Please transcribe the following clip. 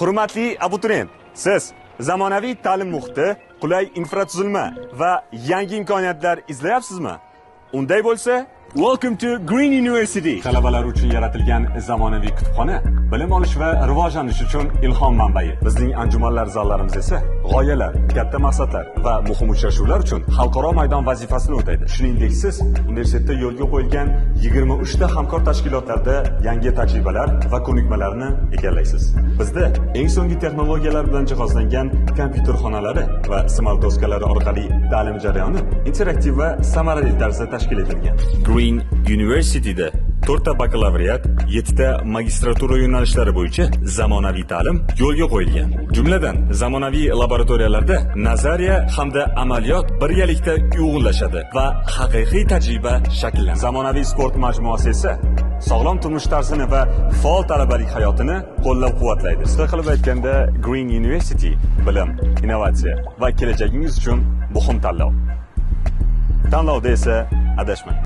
Hurmatli abituriyent, siz zamonaviy ta'lim muhiti, qulay infratuzilma va yangi imkoniyatlar izlayapsizmi? Unday bo'lsa, welcome to Green University. Talabalar uchun yaratilgan zamonaviy kutubxona bilim olish va rivojlanish uchun ilhom manbai. Bizning anjumanlar zallarimiz esa g'oyalar, katta maqsadlar va muhim uchrashuvlar uchun xalqaro maydon vazifasini o'taydi. Shuningdek, siz universitetda yo'lga qo'yilgan 23 ta hamkor tashkilotlarda yangi tajribalar va ko'nikmalarni egallaysiz. Bizda eng so'nggi texnologiyalar bilan jihozlangan kompyuter xonalari va smal doskalari orqali ta'lim jarayoni interaktiv va samarali tarzda tashkil etilgan. Green University'da 4 ta bakalavriat, 7 ta magistratura yo'nalishlari bo'yicha zamonaviy ta'lim yo'lga qo'yilgan. Jumladan, zamonaviy laboratoriyalarda nazariya hamda amaliyot birgalikda uyg'unlashadi va haqiqiy tajriba shakllanadi. Zamonaviy sport majmuasi esa sog'lom turmush tarzini va faol talabalik hayotini qo'llab-quvvatlaydi. Qisqa qilib aytganda, Green University bilim, innovatsiya va kelajagingiz uchun muhim tanlov. Tanlovda esa adashmang.